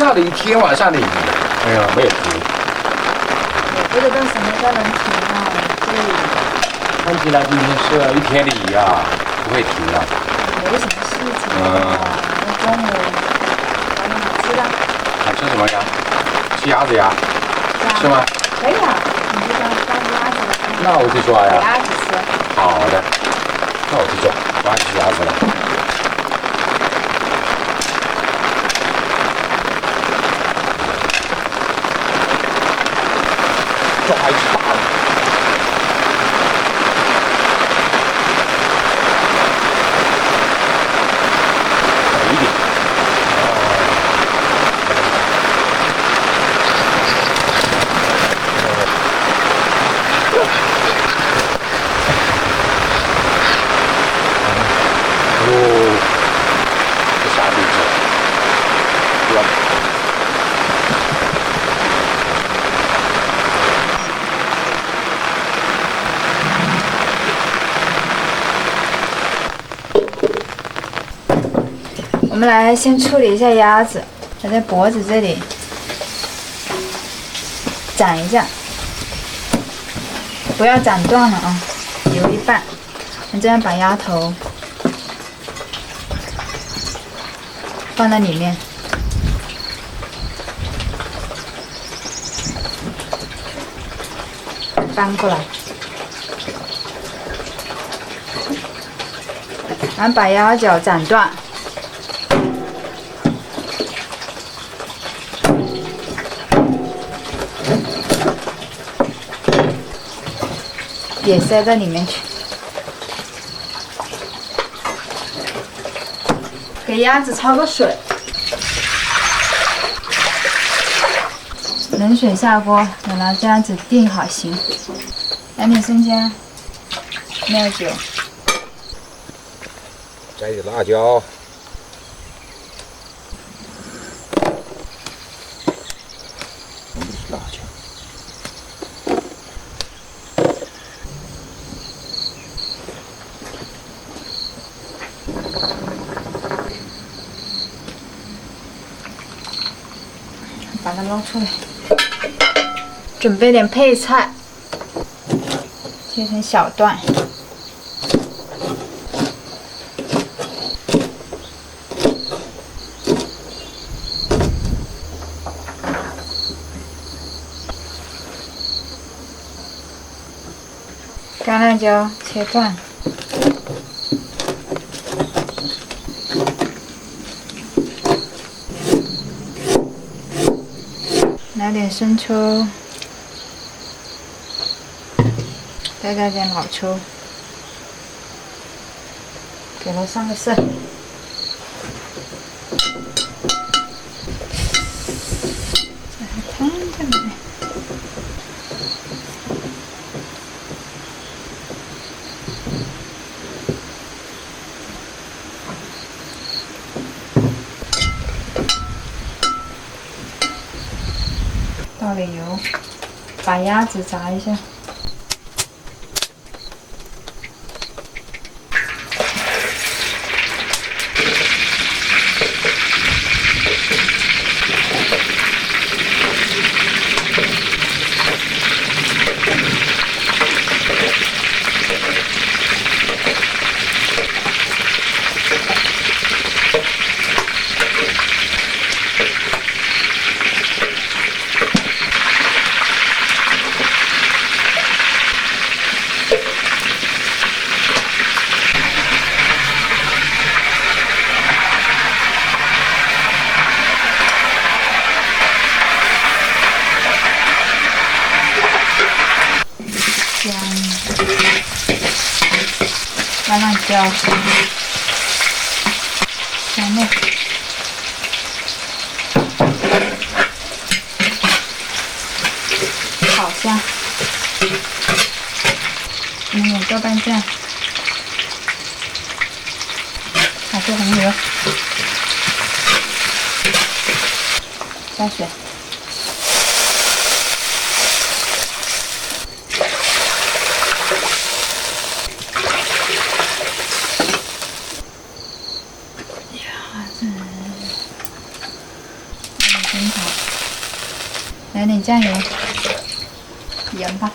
下了一天晚上的雨，哎呀，没有停。也不知道什么时候能停啊，这里看起来今天是一天的雨啊，不会停了。没什么事情啊。那中午搞点好吃的。还吃什么呀？吃鸭子呀？是吗？可以啊，你就当鸭子。那我去抓呀。鸭子吃。好的，那我去抓，我爱吃鸭子了。抓一只大的。小一点。我们来先处理一下鸭子，它在脖子这里斩一下，不要斩断了啊，留一半。你这样把鸭头放在里面，翻过来，然后把鸭脚斩断。也塞到里面去，给鸭子焯个水，冷水下锅，等它这样子定好型，来点生姜、料酒，摘一点辣椒，辣椒。把它捞出来，准备点配菜，切成小段。干辣椒切断。来点生抽，再加点老抽，给它上个色。这还烫着呢。倒点油，把鸭子炸一下。干辣椒、香料，好香。弄点豆瓣酱，还是红油，加水。生蚝，来点酱油、盐吧。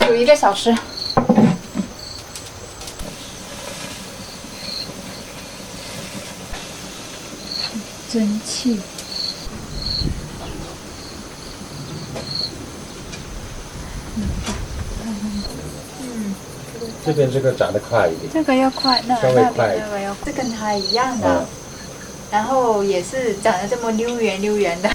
煮1个小时。蒸汽。这边这个长得快一点，这个要快，那稍微那快边那个要，是跟它一样的，然后也是长得这么溜圆溜圆的。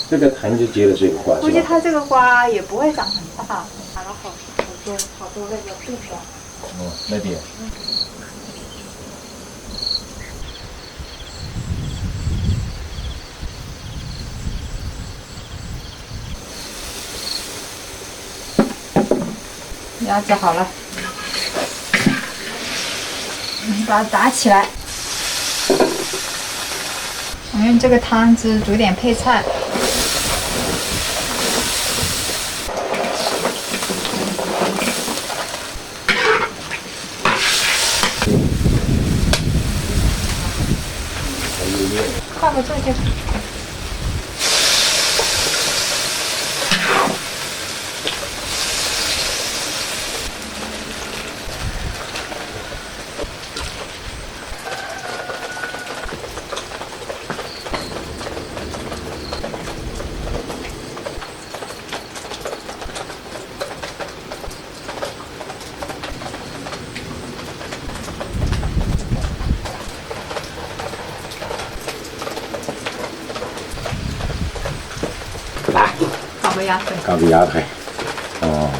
这个藤就结了这个瓜，估计它这个瓜也不会长很大，打了好多那个病的。哦，那边。鸭子好了，把它打起来。我用这个汤汁煮点配菜。放个这就。来，搞个鸭腿。搞个鸭腿。哦。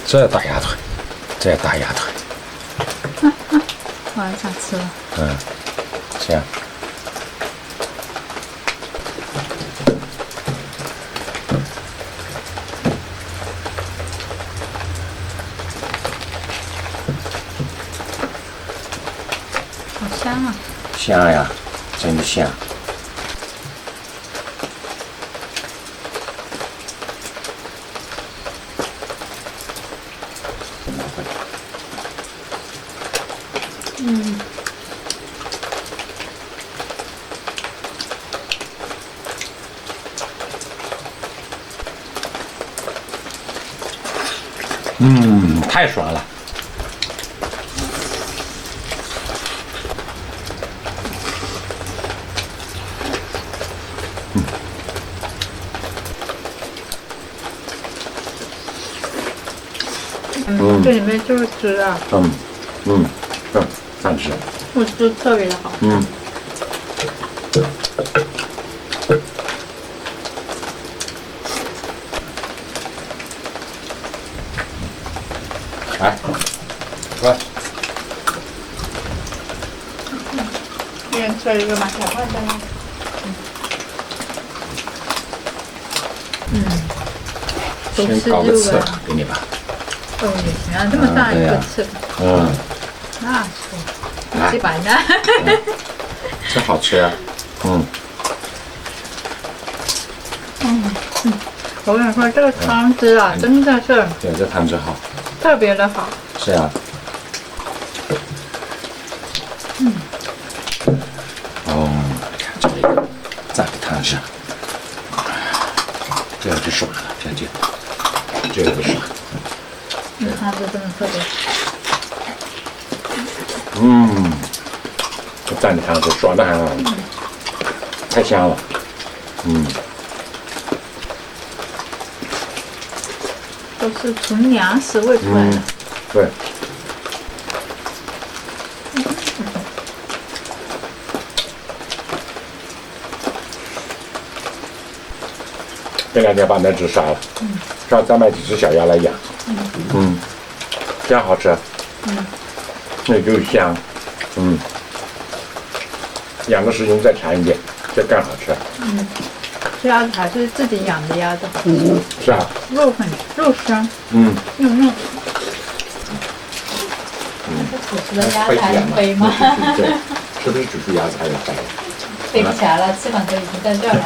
这大鸭腿，这大鸭腿。我很想吃了。嗯，这样。好香啊！香呀，真的香。嗯。嗯，太爽了。这里面就是汁啊。饭吃。我汁特别的好。来，过来。一人吃了一个嘛，小块的吗？先搞个刺给你吧。哦，也行啊，这么大一个刺。那是100呢。这好吃啊。我跟你说，这个汤汁啊，真的是对，这汤汁好。特别的好。是啊。看这个，再给汤汁。这样就爽了，这个就爽。汤汁真的特别。这蘸的汤汁爽的很，太香了。都是从粮食喂出来的。对。这2天把那只杀了，再买几只小鸭来养。这样好吃。那又香。养的时间再长一点，这更好吃。这鸭子还是自己养的鸭子。是啊。肉香。嫩嫩。我吃的芽菜的肥吗？对，是不是只是芽菜的肥？肥不下了，吃饭都已经在这儿了。